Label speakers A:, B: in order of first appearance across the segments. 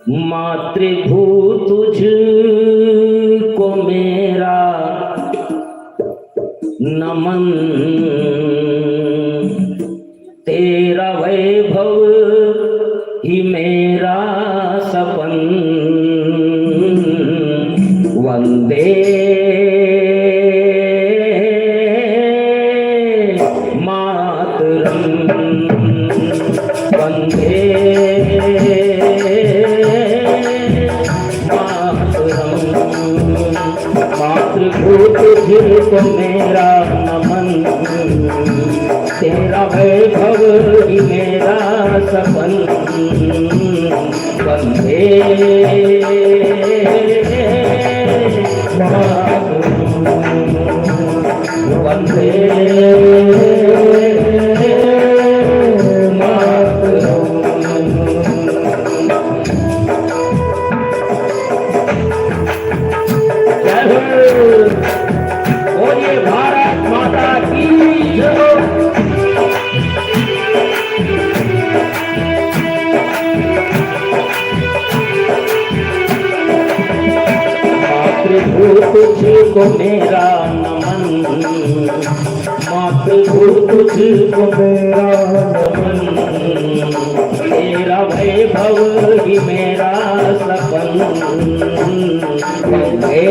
A: मातृभू तुझ को मेरा नमन, तेरा वैभव ही मेरा सपन। वंदे मातरम, वंदे मातृभूत तुझको मेरा नमन, तेरा वैभव ही मेरा सपन। वंदे वंदे बोलिए भारत माता की जय। मातृभूत तुझको मेरा नमन, मातृभूत तुझको मेरा नमन, तेरा वैभव ही मेरा सपन। वंदे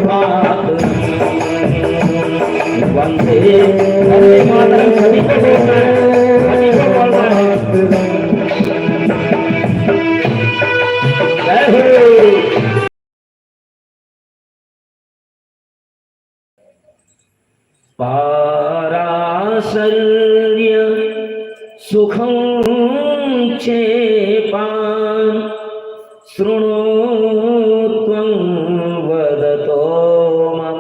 A: मातरम, वंदे वंदे मातरम। सभी को बोलना है, सभी को बोलना है। जय हो। पाराशर्य सुखं चेपान् शृणुत्वं वदतो मम,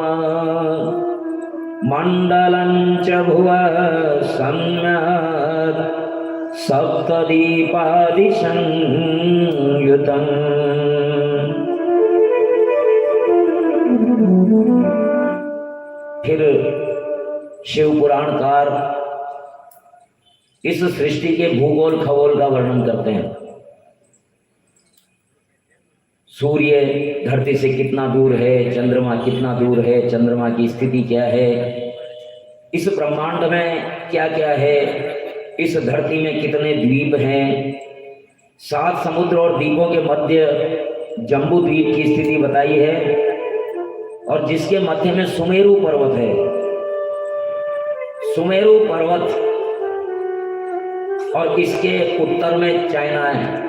A: मण्डलं च भुवः सम्यक् सप्तदीपादिसंयुतम्। फिर शिव पुराणकार इस सृष्टि के भूगोल खगोल का वर्णन करते हैं। सूर्य धरती से कितना दूर है, चंद्रमा कितना दूर है, चंद्रमा की स्थिति क्या है, इस ब्रह्मांड में क्या क्या है, इस धरती में कितने द्वीप हैं, 7 समुद्र और द्वीपों के मध्य जम्बू द्वीप की स्थिति बताई है, और जिसके मध्य में सुमेरु पर्वत है। सुमेरु पर्वत और इसके उत्तर में चाइना है।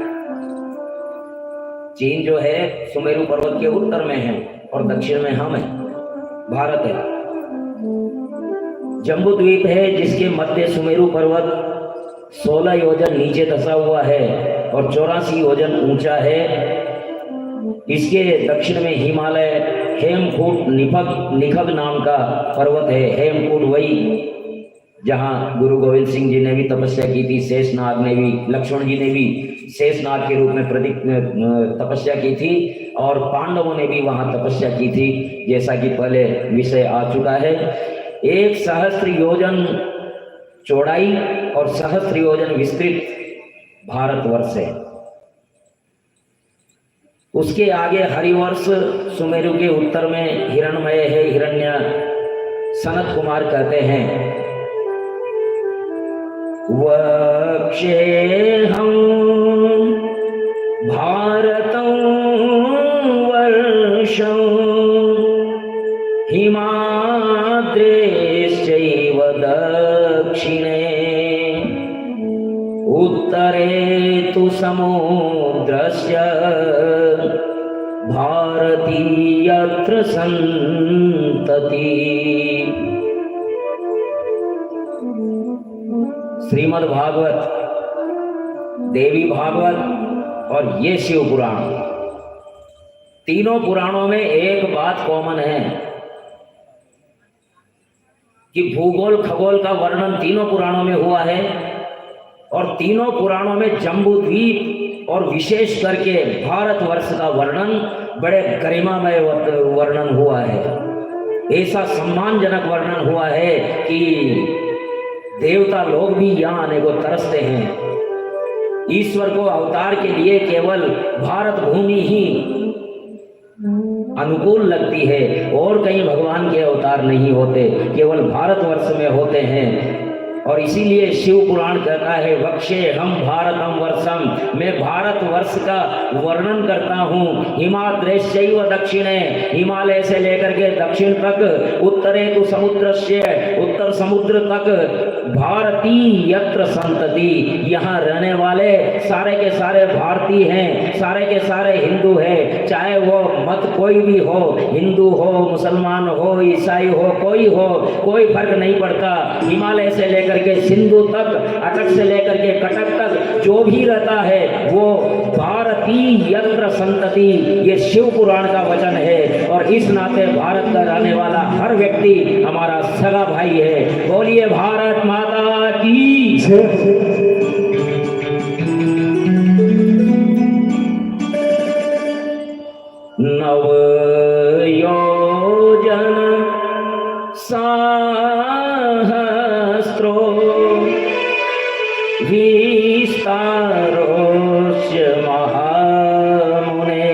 A: चीन जो है सुमेरु पर्वत के उत्तर में है और दक्षिण में हम है, भारत है। जम्बू द्वीप है जिसके मध्य सुमेरु पर्वत 16 योजन नीचे धंसा हुआ है और 84 योजन ऊंचा है। इसके दक्षिण में हिमालय हेमकूट निखग नाम का पर्वत है। हेमकूट वही जहां गुरु गोविंद सिंह जी ने भी तपस्या की थी, शेषनाग ने भी, लक्ष्मण जी ने भी शेषनाग के रूप में तपस्या की थी, और पांडवों ने भी वहां तपस्या की थी, जैसा कि पहले विषय आ चुका है। 1 सहस्त्र योजन चौड़ाई और सहस्त्र योजन विस्तृत भारतवर्ष है। उसके आगे हरिवर्ष सुमेरु के उत्तर में हिरण्मय है, हिरण्य सनत कुमार कहते हैं। वक्षेऽहं भारतं वर्षं हिमाद्रेश्चैव दक्षिणे, उत्तरे तु समुद्रस्य भारती यत्र सन्तति। श्रीमद् भागवत, देवी भागवत और ये शिव पुराण, तीनों पुराणों में एक बात कॉमन है कि भूगोल खगोल का वर्णन तीनों पुराणों में हुआ है, और तीनों पुराणों में जम्बू द्वीप और विशेष करके भारतवर्ष का वर्णन बड़े गरिमामय वर्णन हुआ है। ऐसा सम्मानजनक वर्णन हुआ है कि देवता लोग भी यहाँ आने को तरसते हैं। ईश्वर को अवतार के लिए केवल भारत भूमि ही अनुकूल लगती है, और कहीं भगवान के अवतार नहीं होते, केवल भारतवर्ष में होते हैं। और इसीलिए शिव पुराण कहता है वक्षे हम भारतम वर्षम, मैं भारत वर्ष का वर्णन करता हूँ। हिमाद्रेश्चैव दक्षिणे, हिमालय से लेकर के दक्षिण तक, उत्तरे तो समुद्र से, उत्तर समुद्र तक, भारतीय यत्र संतति, यहाँ रहने वाले सारे के सारे भारतीय हैं, सारे के सारे हिंदू हैं, चाहे वो मत कोई भी हो, हिंदू हो, मुसलमान हो, ईसाई हो, कोई फर्क नहीं पड़ता। हिमालय से लेकर के सिंधु तक, अटक से लेकर के कटक तक जो भी रहता है वो भारतीय यत्र संतति, ये शिव पुराण का वचन है। और इस नाते भारत का रहने वाला हर व्यक्ति हमारा सगा भाई है। बोलिए भारत माता की नव योजन सहस्रो विस्तारोस्य महामुने,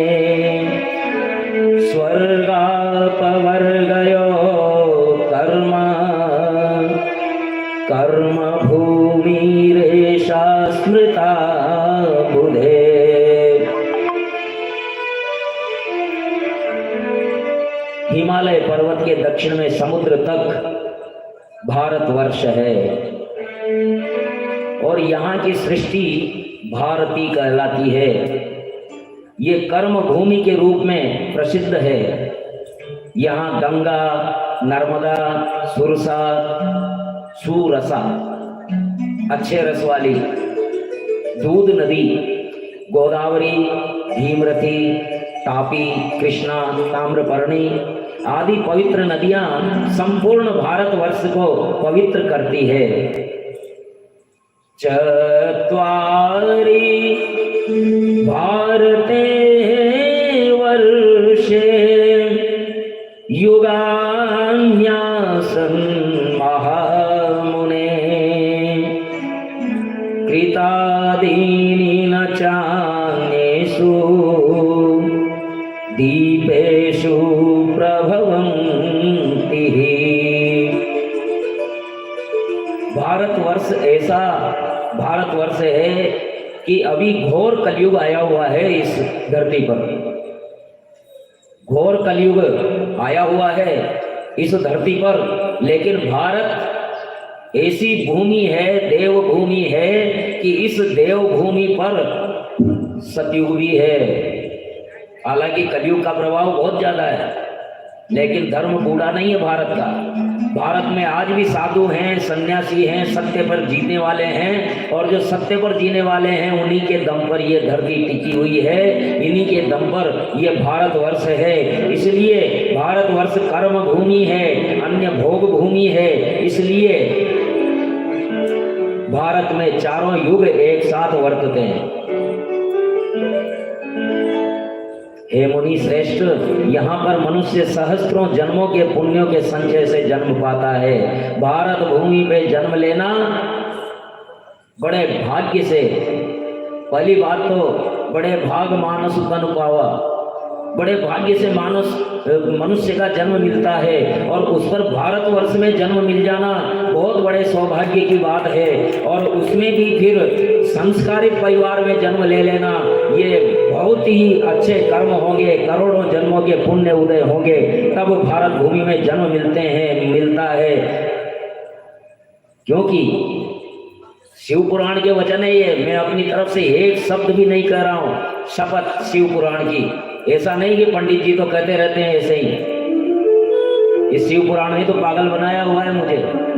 A: स्वर्गापवर्गयो कर्म कर्म भूमिरेषा स्मृता बुधे। हिमालय पर्वत के दक्षिण में समुद्र तक भारतवर्ष है, और यहाँ की सृष्टि भारती कहलाती है। ये कर्म भूमि के रूप में प्रसिद्ध है। यहाँ गंगा, नर्मदा, सुरसा, सुरसा अच्छे रस वाली, दूध नदी, गोदावरी, भीमरथी, तापी, कृष्णा, ताम्रपर्णी आदि पवित्र नदियां संपूर्ण भारतवर्ष को पवित्र करती है। चत्वारि भारते वर्षे युगान्यासन् महामुने, कृतादीनि न चान्येषु दीपेषु प्रभवन्ति। भारतवर्ष ऐसा भारतवर्ष है कि अभी घोर कलयुग आया हुआ है इस धरती पर। घोर कलयुग आया हुआ है इस धरती पर, लेकिन भारत ऐसी भूमि है, देव भूमि है कि इस देव भूमि पर सतयुग भी है। हालांकि कलयुग का प्रभाव बहुत ज्यादा है, लेकिन धर्म बूढ़ा नहीं है भारत का। भारत में आज भी साधु हैं, सन्यासी हैं, सत्य पर जीने वाले हैं, और जो सत्य पर जीने वाले हैं उन्हीं के दम पर ये धरती टिकी हुई है, इन्हीं के दम पर ये भारतवर्ष है। इसलिए भारतवर्ष कर्म भूमि है, अन्य भोग भूमि है। इसलिए भारत में चारों युग एक साथ वर्तते हैं। हे मुनि श्रेष्ठ, यहाँ पर मनुष्य सहस्त्रों जन्मों के पुण्यों के संचय से जन्म पाता है। भारत भूमि पे जन्म लेना बड़े भाग्य से, पहली बात तो बड़े भाग मानस तन पावा, बड़े भाग्य से मनुष्य का जन्म मिलता है, और उस पर भारतवर्ष में जन्म मिल जाना बहुत बड़े सौभाग्य की बात है। और उसमें भी फिर संस्कारित परिवार में जन्म ले लेना, ये बहुत ही अच्छे कर्म होंगे, करोड़ों जन्मों के पुण्य उदय होंगे, तब भारत भूमि में जन्म मिलता है। क्योंकि शिव पुराण के वचन है ये, मैं अपनी तरफ से एक शब्द भी नहीं कह रहा हूँ, शपथ शिव पुराण की। ऐसा नहीं कि पंडित जी तो कहते रहते हैं ऐसे ही, इस शिव पुराण ने तो पागल बनाया हुआ है मुझे।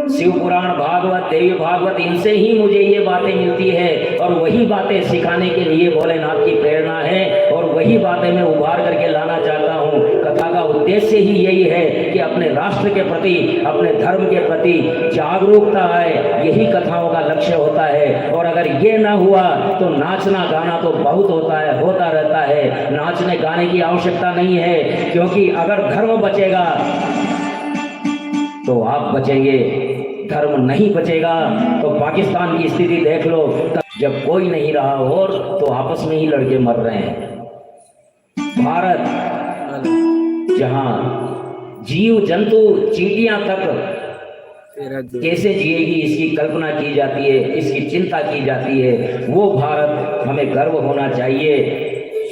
A: शिव पुराण, भागवत, देवी भागवत, इनसे ही मुझे ये बातें मिलती है, और वही बातें सिखाने के लिए भोलेनाथ की प्रेरणा है, और वही बातें मैं उभार करके लाना चाहता हूँ। कथा का उद्देश्य ही यही है कि अपने राष्ट्र के प्रति, अपने धर्म के प्रति जागरूकता आए, यही कथाओं का लक्ष्य होता है। और अगर ये ना हुआ तो नाचना गाना तो बहुत होता रहता है। नाचने गाने की आवश्यकता नहीं है, क्योंकि अगर धर्म बचेगा तो आप बचेंगे। धर्म नहीं बचेगा तो पाकिस्तान की स्थिति देख लो, जब कोई नहीं रहा और तो आपस में ही लड़के मर रहे हैं। भारत जहां जीव जंतु चींटियां तक कैसे जिएगी इसकी कल्पना की जाती है, इसकी चिंता की जाती है, वो भारत हमें गर्व होना चाहिए।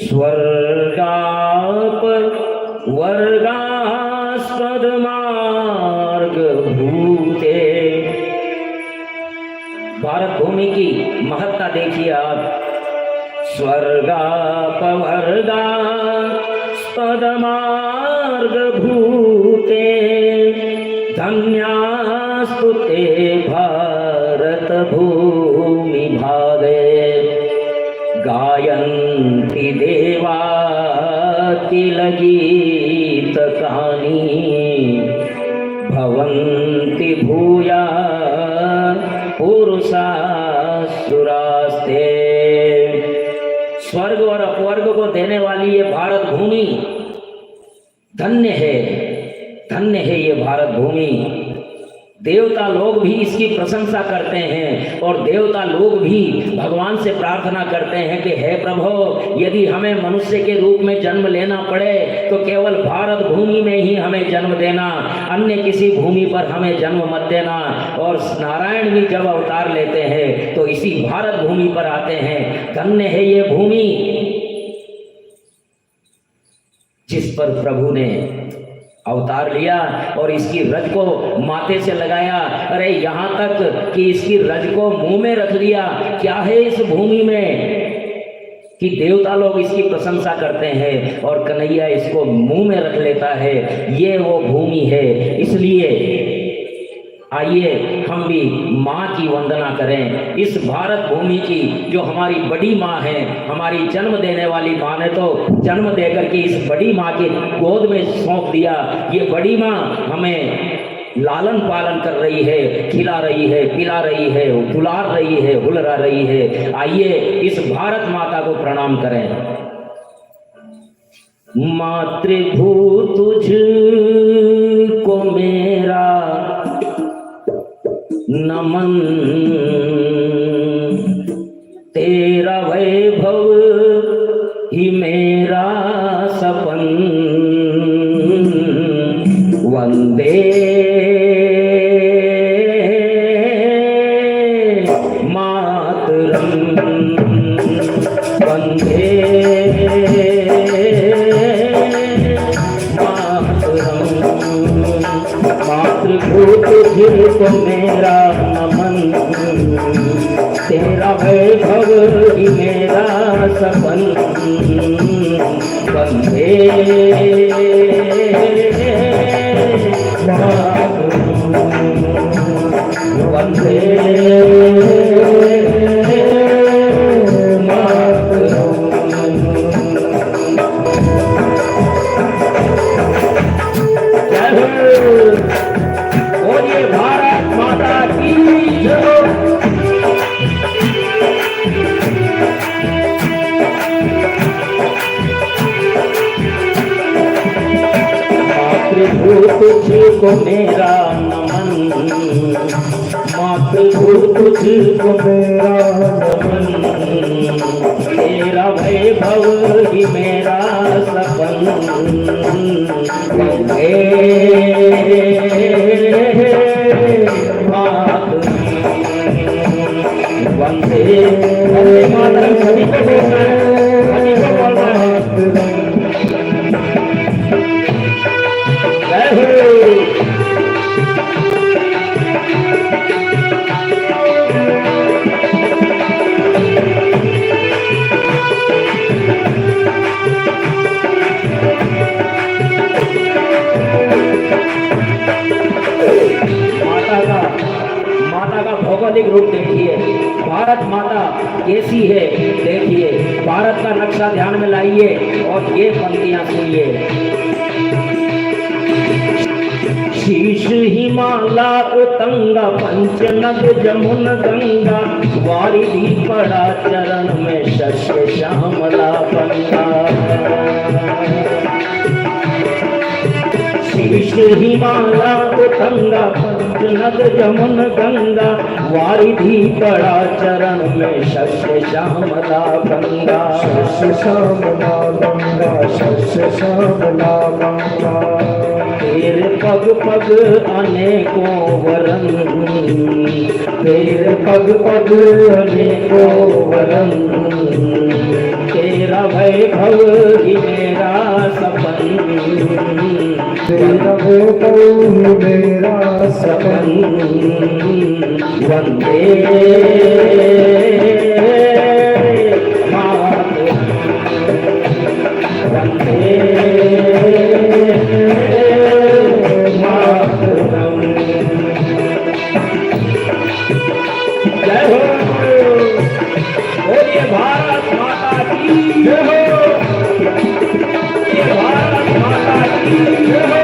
A: स्वर्गाप वर्गास्पद मार्ग भूते, भारत भूमि की महत्ता देखिए आप। स्वर्गाप वर्गास्पद मार्ग भूते, धन्यास्तु ते भारत भूमि भागे, गायन्ति देवा किल गीतकानि, भवन्ति भूया पुरुषासुरास्ते। स्वर्ग और अपवर्ग को देने वाली ये भारत भूमि धन्य है, धन्य है ये भारत भूमि। देवता लोग भी इसकी प्रशंसा करते हैं और देवता लोग भी भगवान से प्रार्थना करते हैं कि हे प्रभु, यदि हमें मनुष्य के रूप में जन्म लेना पड़े तो केवल भारत भूमि में ही हमें जन्म देना, अन्य किसी भूमि पर हमें जन्म मत देना। और नारायण भी जब अवतार लेते हैं तो इसी भारत भूमि पर आते हैं। धन्य है ये भूमि जिस पर प्रभु ने अवतार लिया और इसकी रज को माथे से लगाया। अरे यहाँ तक कि इसकी रज को मुंह में रख लिया। क्या है इस भूमि में कि देवता लोग इसकी प्रशंसा करते हैं और कन्हैया इसको मुंह में रख लेता है। ये वो भूमि है। इसलिए आइए हम भी माँ की वंदना करें, इस भारत भूमि की जो हमारी बड़ी माँ है, हमारी जन्म देने वाली माँ ने तो जन्म देकर के इस बड़ी माँ के गोद में सौंप दिया। ये बड़ी माँ हमें लालन पालन कर रही है, खिला रही है, पिला रही है, दुलार रही है, हुलरा रही है। आइए इस भारत माता को प्रणाम करें। मातृभू तुझ को मेरा नमन, तेरा वैभव ही मेरा सपन, वंदे मातरम, वंदे मातृभूत तुझको मेरा नमन, तेरा वैभव ही मेरा सपन, वंदे मातरम, वंदे तुझको मेरा नमन, मातृभू तुझको मेरा नमन, तेरा वैभव ही मेरा सपन, वंदे मातरम, वंदे मातरम। सभी को बोलना है, सभी को बोलना है। माता का भौगोलिक रूप देखिए, भारत माता कैसी है देखिए। भारत का नक्शा ध्यान में लाइए और ये पंक्तियां सुनिए। शीश हिमाला उतंगा, पंचनद जमुन गंगा, वारिधि पड़ा चरण में शस्य श्यामला पंगा। शीश हिमालय उतंगा पंचनद जमुन गंगा वारिधि पड़ा चरण में शस्य श्यामला गंगा
B: शस्य श्यामला गंगा शस्य श्यामला गंगा
A: तेरे पग पग अनेकों वरन तेरे पग पग अनेकों वरन तेरा वैभव ही मेरा सपन
B: तेरा वैभव ही मेरा सपन
A: वंदे मातरम वंदे मातरम। जय हो, बोलिए भारत माता की जय हो, बोलिए भारत माता की जय हो।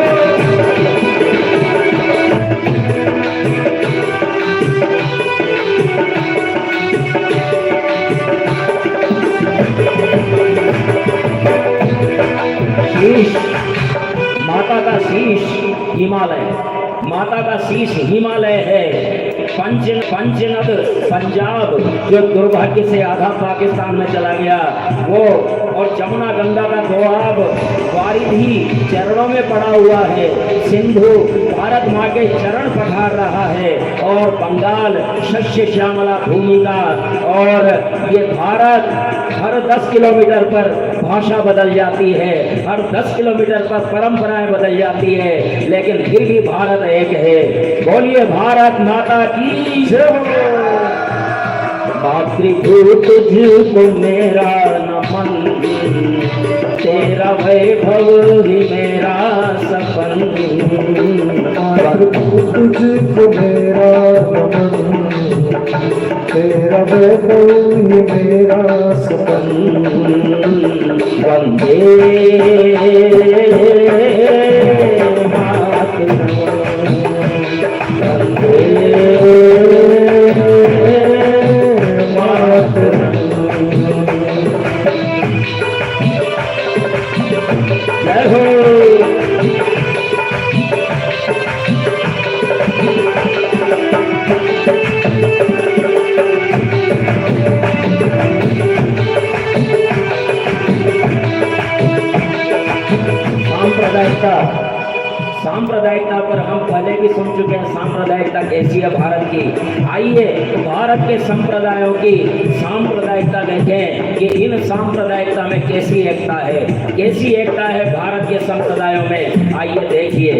A: शीश, माता का शीश हिमालय, माता का शीश हिमालय है। पंचनद पंजाब जो दुर्भाग्य से आधा पाकिस्तान में चला गया वो, और जमुना गंगा का दोआब वारिधि चरणों में पड़ा हुआ है। सिंधु भारत माँ के चरण पखार रहा है, और बंगाल शस्य श्यामला भूमि का। और ये भारत हर 10 किलोमीटर पर भाषा बदल जाती है, हर 10 किलोमीटर पर परंपराएं बदल जाती है, लेकिन फिर भी भारत एक है। बोलिए भारत माता की जय हो। मातृभूत तुझको मेरा नमन तेरा वैभव ही मेरा सपन
B: मातृभूत तुझको मेरा नमन तेरा वैभव ही मेरा सपन
A: वंदे मातरम वंदे मातरम। जय हो, सांप्रदायिकता पर हम पहले भी सुन चुके हैं। सांप्रदायिकता कैसी है भारत की? आइए भारत के संप्रदायों की सांप्रदायिकता देखें कि इन सांप्रदायिकता में कैसी एकता है, कैसी एकता है भारत के संप्रदायों में। आइए देखिए।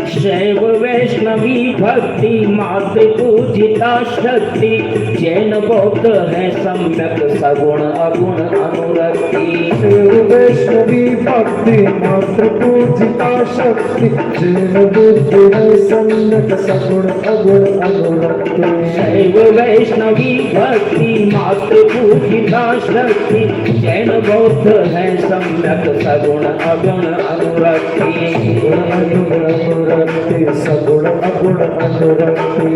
A: शैव वैष्णवी भक्ति मातृ पूजिता शक्ति जैन बौद्ध है सम्यक सगुण अगुण अनुरक्ति।
B: शैव वैष्णवी भक्ति मातृ पूजिता शक्ति जैन बुद्ध है सम्यक सगुण अगुण अनुरक्ति।
A: शैव वैष्णवी भक्ति मातृ पूजिता शक्ति जैन बौद्ध है सम्यक सगुण अगुण अनुरक्ति।
B: सगुण अगुण अनुरक्ति।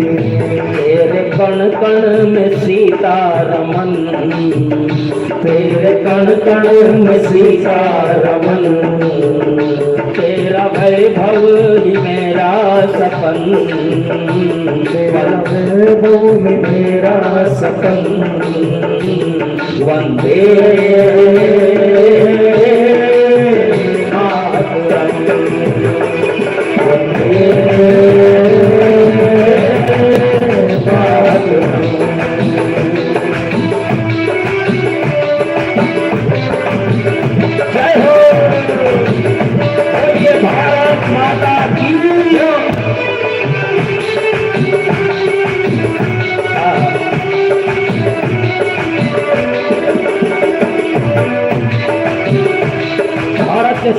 A: तेरे कण कण में सीता रमन तेरे कण कण में सीता रमन तेरा वैभव ही मेरा सपन
B: तेरा वैभव ही मेरा सपन
A: वंदे मातरम वंदे मातरम। जय हो, बोलिए भारत माता की जय। भारत के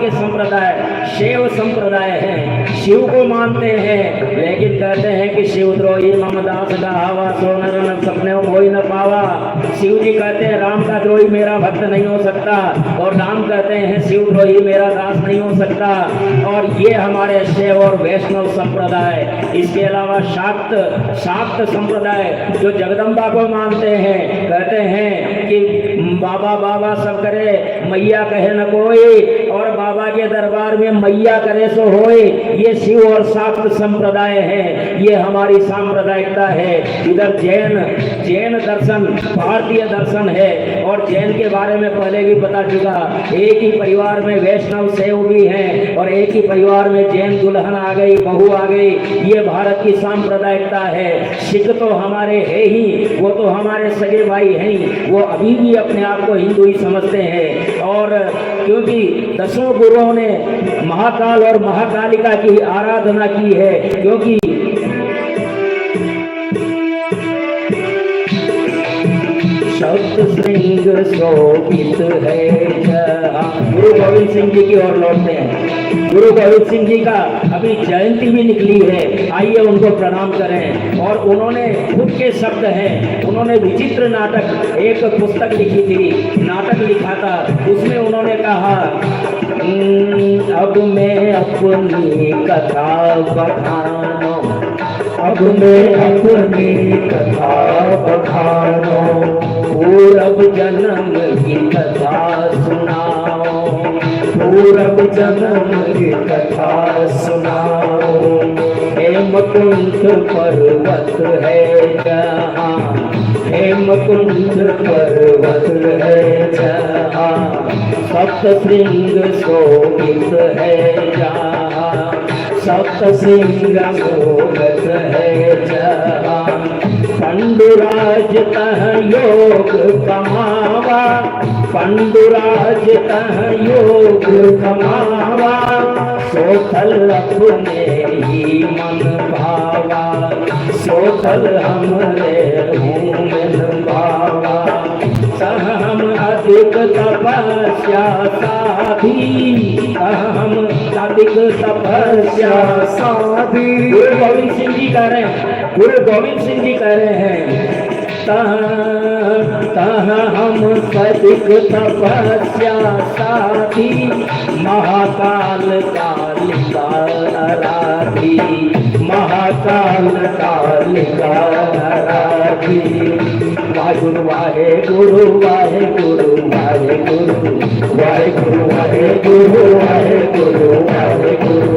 A: संप्रदाय शिव संप्रदाय है, शिव को मानते हैं, लेकिन कहते हैं कि शिवद्रोही ममदास गहावा सोनर न सपने मोई न पावा। शिव जी कहते हैं राम का द्रोही मेरा भक्त नहीं हो सकता, और राम कहते हैं शिवद्रोही मेरा दास नहीं हो सकता। और ये हमारे शैव और वैष्णव संप्रदाय, इसके अलावा शाक्त संप्रदाय जो जगदम्बा को मानते हैं, कहते हैं कि बाबा बाबा सब करे, मैया कहे न कोई, और बाबा के दरबार में मैया करे सो होए। ये शिव और शाक्त संप्रदाय है, ये हमारी सांप्रदायिकता है। इधर जैन दर्शन भारतीय दर्शन है, और जैन के बारे में पहले भी बता चुका। एक ही परिवार में वैष्णव सेव भी हैं, और एक ही परिवार में जैन दुल्हन आ गई, बहू आ गई। ये भारत की सांप्रदायिकता है। सिख तो हमारे है ही, वो तो हमारे सगे भाई हैं ही, वो अभी भी अपने आप को हिंदू ही समझते हैं। और क्योंकि 10 गुरुओं ने महाकाल और महाकालिका की आराधना की है, क्योंकि सप्त श्रृंग शोभित है जहाँ। गुरु गोविंद सिंह जी की ओर लौटते हैं। गुरु गोविंद सिंह जी का अभी जयंती भी निकली है, आइए उनको प्रणाम करें। और उन्होंने खुद के शब्द हैं, उन्होंने विचित्र नाटक एक पुस्तक लिखी थी, नाटक लिखा था, उसमें उन्होंने कहा अब मैं अपनी कथा बखानो,
B: अब मैं अपनी कथा बखानो,
A: पूरब जन्म की कथा सुनाओ,
B: पूरब जन्म की कथा सुनाओ।
A: हेमकुंड पर्वत है जहाँ, हेमकुंड पर्वत है जहाँ, सप्त श्रृंग शोभित है जहाँ, सप्त श्रृंग मोहक है जहाँ। पंडुराज तह योग कमावा, पंडुराज तह योग कमावा, सोथल अपने ही मन भावा, सोथल हमरे मन भावा। तह हम अधिक तपस्या साधी, तह हम अधिक तपस्या साधी। गुरु गोविंद सिंह जी कह रहे हैं, गुरु गोविंद सिंह जी कह रहे हैं, तह हम अधिक तपस्या साधी, महाकाल कालिका आराधी, महाकाल कालिका आराधी। वाहे वाहे गुरु वाहे गुरु वाहे गुरु, वाहे गुरु वाहे गुरु वाहे गुरु वाहे गुरु,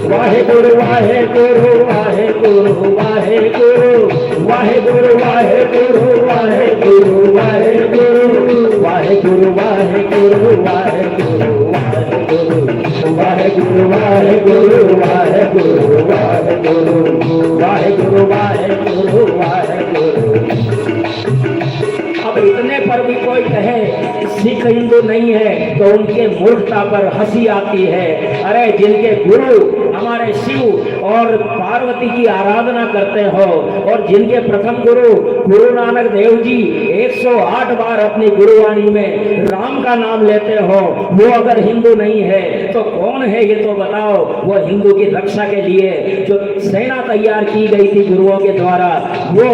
A: वाहे गुरु वाहे गुरु वाहे गुरु वाहे गुरु, वाहे गुरु वाहे गुरु वाहे गुरु वाहे गुरु, वाहे गुरु वाहे गुरु वाहे गुरु वाहे गुरु, वाहे गुरु वाहे गुरु वाहे गुरु वाहे गुरु, वाहे गुरु वाहे गुरु वाहे गुरु। अब इतने पर भी कोई कहे सिख हिंदू नहीं है, तो उनके मूर्खता पर हंसी आती है। अरे जिनके गुरु हमारे शिव और पार्वती की आराधना करते हो, और जिनके प्रथम गुरु गुरु नानक देव जी 108 बार अपनी गुरुवाणी में राम का नाम लेते हो, वो अगर हिंदू नहीं है तो कौन है ये तो बताओ। वो हिंदू की रक्षा के लिए जो सेना तैयार की गई थी गुरुओं के द्वारा, वो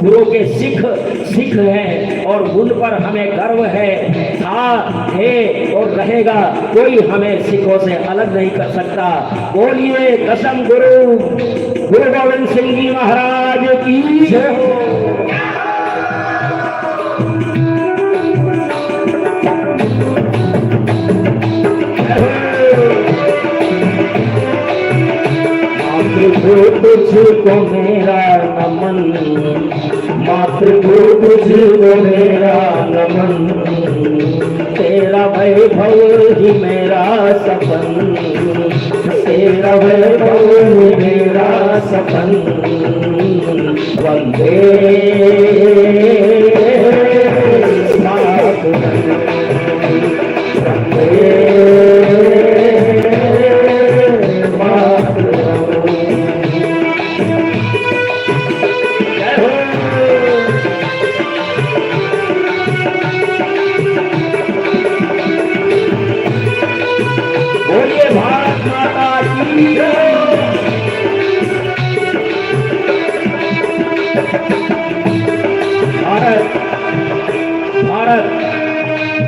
A: गुरु के सिख हैं, और उन पर हमें गर्व है, था, है और रहेगा। कोई हमें सिखों से अलग नहीं कर सकता। बोलिए दशम गुरु गुरु गोविंद सिंह जी महाराज की जय हो। तुझको मेरा नमन, मातृभू तुझको मेरा नमन, तेरा वैभव ही मेरा सपन, तेरा वैभव ही मेरा सपन। वंदे मातरम, वंदे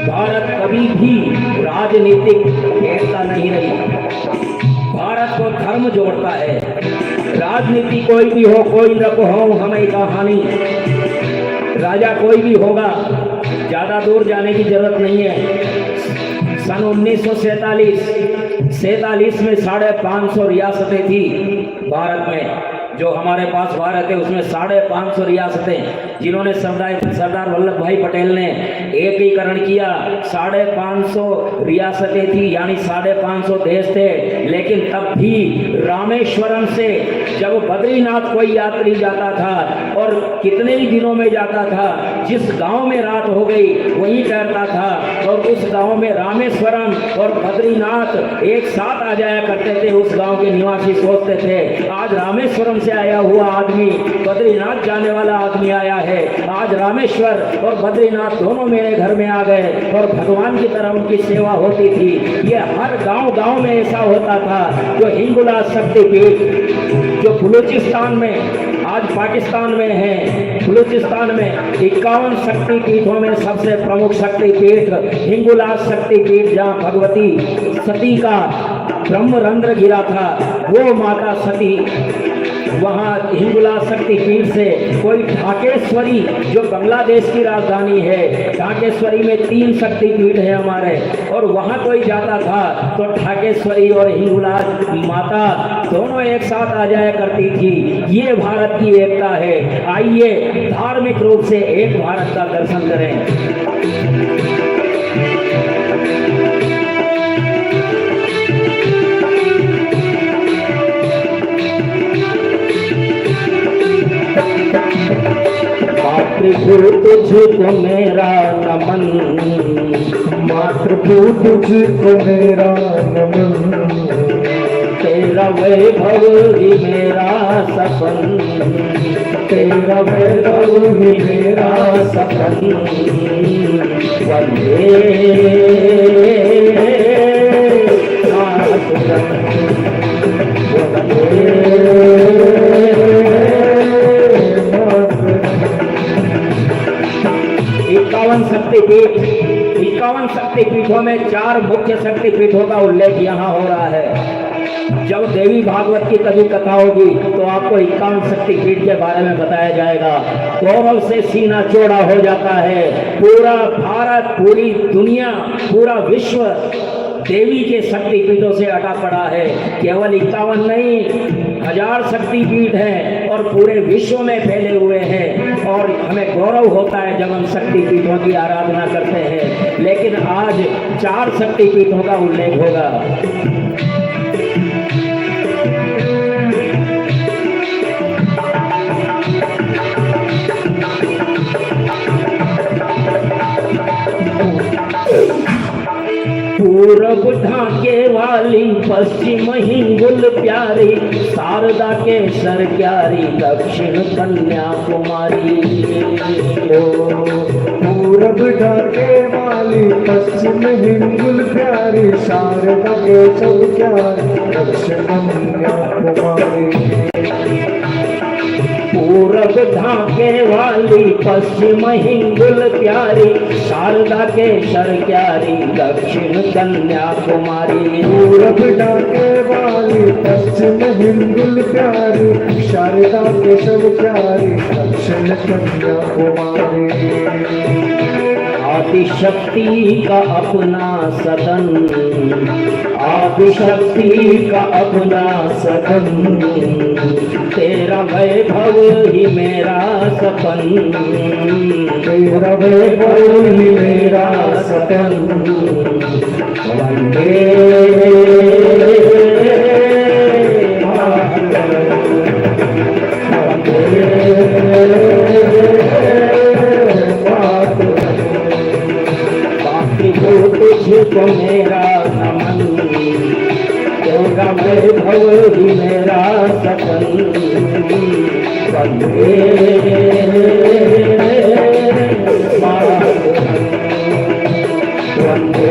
A: भारत कभी भी राजनीतिक एकता नहीं रही। भारत को धर्म जोड़ता है। राजनीति कोई भी हो, कोई न को हो, हमें कहानी। राजा कोई भी होगा, ज्यादा दूर जाने की जरूरत नहीं है। सन 1947 में 550 रियासतें थी भारत में। जो हमारे पास भारत है उसमें 550 रियासतें, जिन्होंने सरदार वल्लभ भाई पटेल ने एकीकरण किया। 550 रियासतें थी, यानी 550 देश थे। लेकिन तब भी रामेश्वरम से जब बद्रीनाथ कोई यात्री जाता था और कितने ही दिनों में जाता था, जिस गांव में रात हो गई वहीं ठहरता था, और उस गांव में रामेश्वरम और बद्रीनाथ एक साथ आ जाया करते थे। उस गांव के निवासी सोचते थे आज रामेश्वरम से आया हुआ आदमी बद्रीनाथ जाने वाला आदमी आया है, आज रामेश्वर और बद्रीनाथ दोनों मेरे घर में आ गए, और भगवान की तरह उनकी सेवा होती थी। ये हर गांव में ऐसा होता था। जो हिंगुला शक्तिपीठ जो बलूचिस्तान में, आज पाकिस्तान में है, बलूचिस्तान में 51 शक्तिपीठों में सबसे प्रमुख शक्तिपीठ हिंगुला शक्तिपीठ, जहाँ भगवती सती का ब्रह्मरंध्र गिरा था, वो माता सती वहाँ हिंगुला शक्तिपीठ से कोई ढाकेश्वरी, जो बांग्लादेश की राजधानी है, ढाकेश्वरी में 3 शक्तिपीठ है हमारे, और वहाँ कोई जाता था तो ढाकेश्वरी और हिंगुला माता दोनों एक साथ आ जाया करती थी। ये भारत की एकता है। आइए धार्मिक रूप से एक भारत का दर्शन करें। मातृभू तुझको मेरा नमन,
B: मातृभू तुझको मेरा नमन,
A: तेरा वैभव ही मेरा सपन,
B: तेरा वैभव ही मेरा सपन।
A: वंदे मातरम, वंदे 51 शक्तिपीठों में 4 मुख्य शक्तिपीठों का उल्लेख यहाँ हो रहा है। जब देवी भागवत की कभी कथा होगी तो आपको 51 शक्तिपीठ के बारे में बताया जाएगा। गौरव से सीना चौड़ा हो जाता है। पूरा भारत, पूरी दुनिया, पूरा विश्व देवी के शक्तिपीठों से अटा पड़ा है। केवल 51 नहीं, 1000 शक्तिपीठ हैं और पूरे विश्व में फैले हुए हैं। और हमें गौरव होता है जब हम शक्तिपीठों की आराधना करते हैं। लेकिन आज 4 शक्तिपीठों का उल्लेख होगा। पूरब ढाके वाली, पश्चिम हिंगुल प्यारी, शारदा के सर क्यारी, दक्षिण कन्याकुमारी।
B: पूरब ढाके वाली, पश्चिम हिंगुल प्यारी, शारदा के सर क्यारी, दक्षिण कन्याकुमारी।
A: पूरब ढाके वाली, पश्चिम हिंगुल प्यारी, शारदा के सर क्यारी, दक्षिण कन्याकुमारी।
B: पूरब ढाके वाली, पश्चिम हिंगुल प्यारी, शारदा के सर क्यारी, दक्षिण कन्याकुमारी।
A: आदिशक्ति का अपना सदन, आदिशक्ति का अपना सदन, तेरा वैभव ही मेरा सपन,
B: तेरा वैभव ही मेरा सपन।
A: वंदे तुझको मेरा नमन, तेरा वैभव ही मेरा सपन। वंदे मातरम, वंदे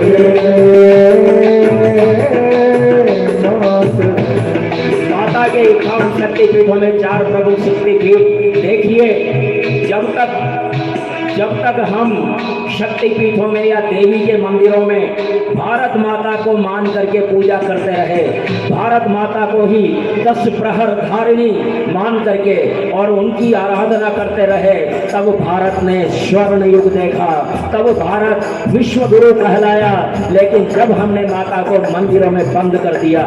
A: माता के 51 शक्तिपीठों में 4 प्रमुख शक्तिपीठ। देखिए, जब तक हम शक्तिपीठों में या देवी के मंदिरों में भारत माता को मान करके पूजा करते रहे, भारत माता को ही 10 प्रहर धारिणी मान करके और उनकी आराधना करते रहे, तब भारत ने स्वर्ण युग देखा, तब भारत विश्व गुरु कहलाया। लेकिन जब हमने माता को मंदिरों में बंद कर दिया,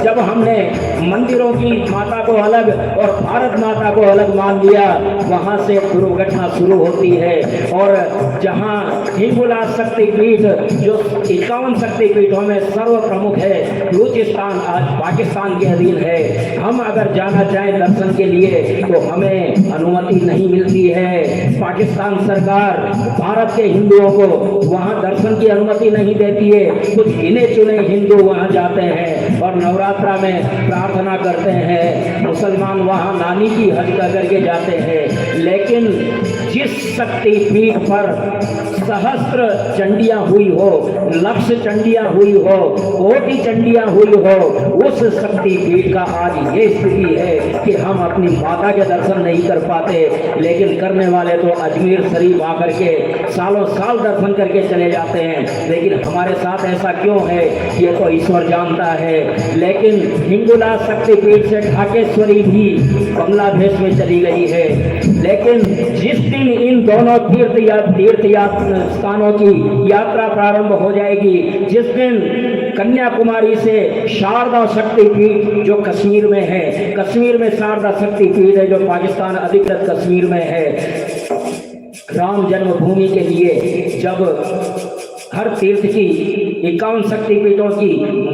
A: जब हमने मंदिरों की माता को अलग और भारत माता को अलग मान लिया, वहां से दुर्घटना शुरू होती है। और जहां हिंगोलाज शक्तिपीठ जो 51 शक्तिपीठों में सर्व प्रमुख है, बलूचिस्तान आज पाकिस्तान के अधीन है। हम अगर जाना चाहें दर्शन के लिए तो हमें अनुमति नहीं मिलती है। पाकिस्तान सरकार भारत के हिंदुओं को वहां दर्शन की अनुमति नहीं देती है। कुछ गिने चुने हिंदू वहां जाते हैं और नवरात्रा में प्रार्थना करते हैं। मुसलमान वहां नानी की हज करके जाते हैं। लेकिन जिस शक्तिपीठ पर सहस्त्र चंडियां हुई हो, लक्ष चंडियां हुई हो, कोटि चंडियां हुई हो, उस शक्तिपीठ का आज ये स्थिति है कि हम अपनी माता के दर्शन नहीं कर पाते। लेकिन करने वाले तो अजमेर शरीफ आकर के सालों साल दर्शन करके चले जाते हैं। लेकिन हमारे साथ ऐसा क्यों है, ये तो ईश्वर जानता है। लेकिन हिंगोलाज शक्तिपीठ से ढाकेश्वरी भी बांग्लादेश में चली गई है। लेकिन जिस दिन इन दोनों तीर्थ स्थानों की यात्रा प्रारंभ हो जाएगी, जिस दिन कन्याकुमारी से शारदा शक्तिपीठ जो कश्मीर में है, कश्मीर में शारदा शक्तिपीठ है जो पाकिस्तान अधिकृत कश्मीर में है, राम जन्मभूमि के लिए जब हर तीर्थ की 51 शक्तिपीठों की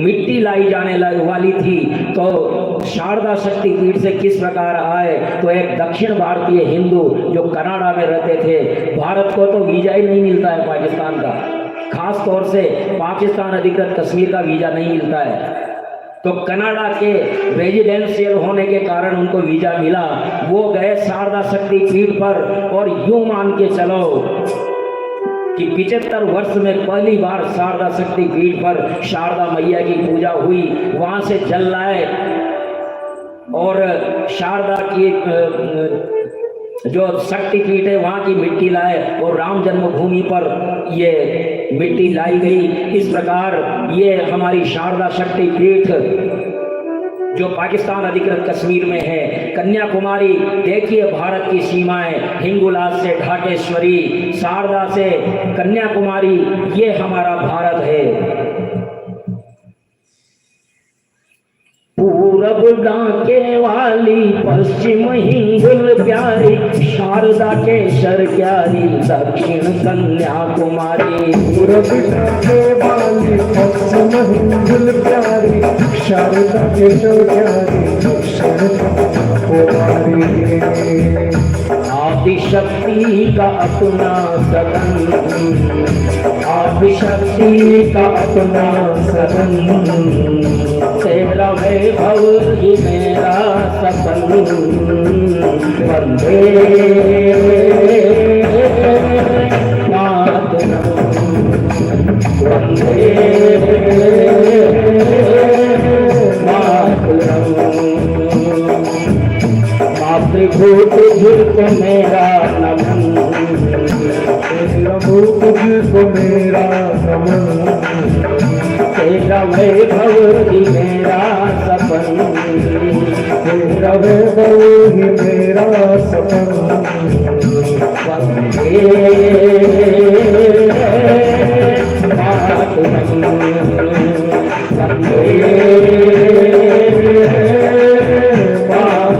A: मिट्टी लाई जाने वाली थी, तो शारदा शक्तिपीठ से किस प्रकार आए। तो एक दक्षिण भारतीय हिंदू जो कनाडा में रहते थे, भारत को तो वीजा ही नहीं मिलता है पाकिस्तान का, खास तौर से पाकिस्तान अधिकृत कश्मीर का वीजा नहीं मिलता है। तो कनाडा के रेजिडेंशियल होने के कारण उनको वीजा मिला। वो गए शारदा शक्तिपीठ पर और यूं मान के चलो कि 75 वर्ष में पहली बार शारदा शक्तिपीठ पर शारदा मैया की पूजा हुई। वहां से जल लाए और शारदा की जो शक्तिपीठ है वहां की मिट्टी लाए और राम जन्मभूमि पर ये मिट्टी लाई गई। इस प्रकार ये हमारी शारदा शक्तिपीठ जो पाकिस्तान अधिकृत कश्मीर में है, कन्याकुमारी देखिए भारत की सीमाएं, हिंगोलाज से ढाकेश्वरी, शारदा से कन्याकुमारी, ये हमारा भारत है। पूरब डाके वाली पश्चिम हिंगुल प्यारी, शारदा के शर क्यारी दक्षिण कन्याकुमारी।
B: पूरब डाके वाली पश्चिम हिंगुल प्यारी, शारदा के शर क्यारी दक्षिण कन्याकुमारी।
A: आदिशक्ति का अपना सदन, आदिशक्ति का अपना सदन, तेरा वैभव ही मेरा सपन। वंदे मातरम, वंदे मातरम। मातृभूत तुझको मेरा नमन,
B: तुझको मेरा नमन।
A: तेरा वैभव ही मेरा सपन,
B: तेरा वैभव ही मेरा सपन।
A: वंदे मातरम, वंदे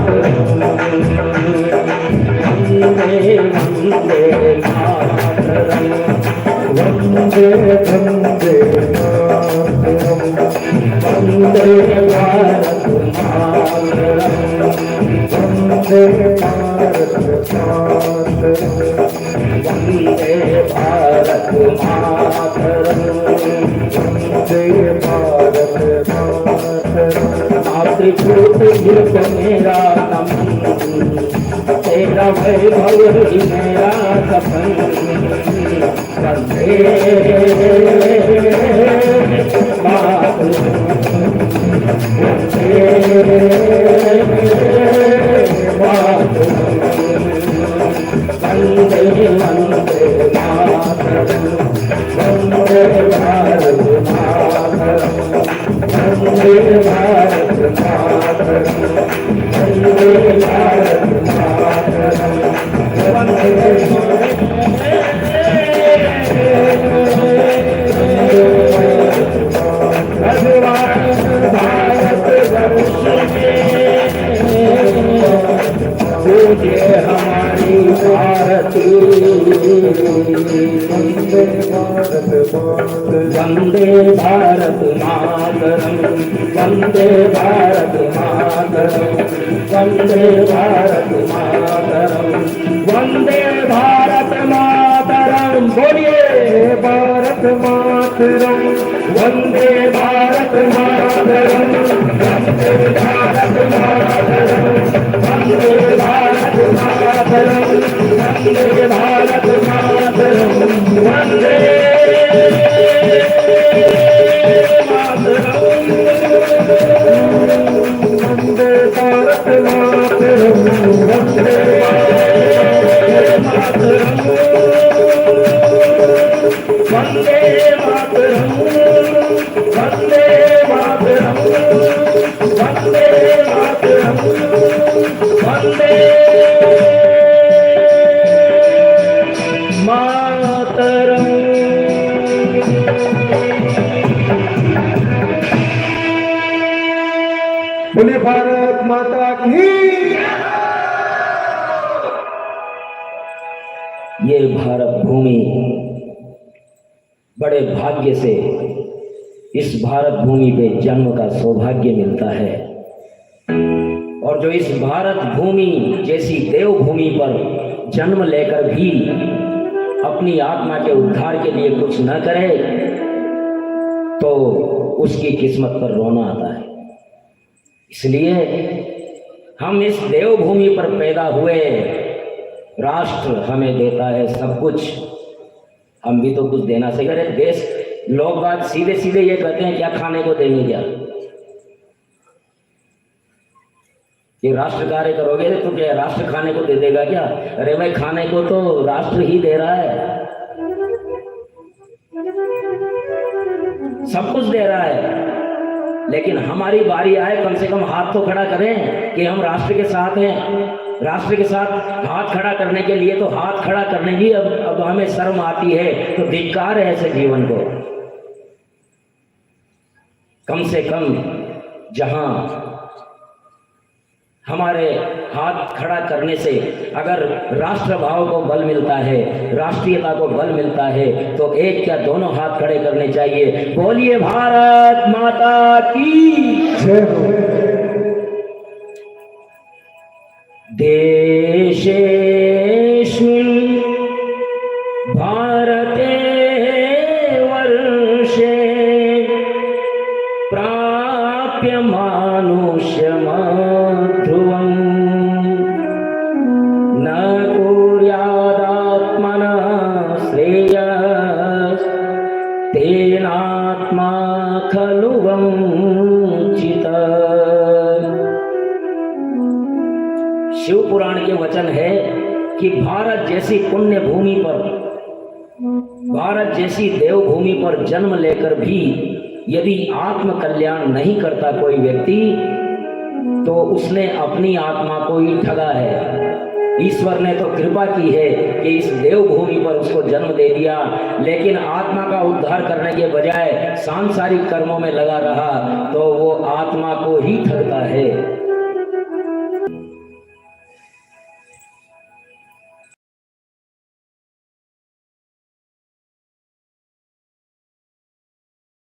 A: मातरम, वंदे वंदे मातरम,
B: वंदे वंदे मातरम।
A: वंदे भारत मातरम,
B: वंदे भारत मातरम।
A: वंदे भारत मातरम।
B: वंदे भारत मातरम।
A: मातृभूत तुझको मेरा नमन, तेरा वैभव ही मेरा सपन। वंदे मातरम, वंदे मातरम, वंदे वंदे मातरम, वंदे भारत मातरम, वंदे भारत मातरम, वंदे भारत मातरम। हमारी भारती।
B: वंदे भारत मातरम,
A: वंदे भारत मातरम, वंदे भारत मातरम, वंदे भारत मातरम। बोलिए
B: भारत मातरम,
A: वंदे भारत मातरम, वंदे भारत मातरम, वंदे भारत मातरम, वंदे भारत मातरम, वंदे
B: वंदे भारत मातरम, वंदे
A: मातरम, वंदे मातरम, वंदे मातरम, वंदे मातरम, वंदे मातरम।
B: बोले भारत माता की।
A: ये भारत भूमि बड़े भाग्य से इस भारत भूमि पे जन्म का सौभाग्य मिलता है, और जो इस भारत भूमि जैसी देव भूमि पर जन्म लेकर भी अपनी आत्मा के उद्धार के लिए कुछ न करे तो उसकी किस्मत पर रोना आता है। इसलिए हम इस देवभूमि पर पैदा हुए, राष्ट्र हमें देता है सब कुछ, हम भी तो कुछ देना सीख रहे। देश लोग बात सीधे सीधे ये कहते हैं क्या खाने को देंगे, क्या ये राष्ट्र कार्य करोगे तो क्या राष्ट्र खाने को दे देगा क्या? अरे भाई खाने को तो राष्ट्र ही दे रहा है, सब कुछ दे रहा है, लेकिन हमारी बारी आए कम से कम हाथ तो खड़ा करें कि हम राष्ट्र के साथ हैं। राष्ट्र के साथ हाथ खड़ा करने के लिए तो हाथ खड़ा करने की अब हमें शर्म आती है, तो धिक्कार है ऐसे जीवन को। कम से कम जहां हमारे हाथ खड़ा करने से अगर राष्ट्र भाव को बल मिलता है, राष्ट्रीयता को बल मिलता है, तो एक क्या दोनों हाथ खड़े करने चाहिए। बोलिए भारत माता की
B: जय हो।
A: देशेऽस्मिन् भारते वर्षे प्राप्य मानुष्यमध्रुवम् न कुर्यादात्मनः श्रेयस्तेनात्मा खलु वंचितः। शिव पुराण के वचन है कि भारत जैसी पुण्य भूमि पर, भारत जैसी देव भूमि पर जन्म लेकर भी यदि आत्म कल्याण नहीं करता कोई व्यक्ति, तो उसने अपनी आत्मा को ही ठगा है। ईश्वर ने तो कृपा की है कि इस देव भूमि पर उसको जन्म दे दिया, लेकिन आत्मा का उद्धार करने के बजाय सांसारिक कर्मों में लगा रहा, तो वो आत्मा को ही ठगता है।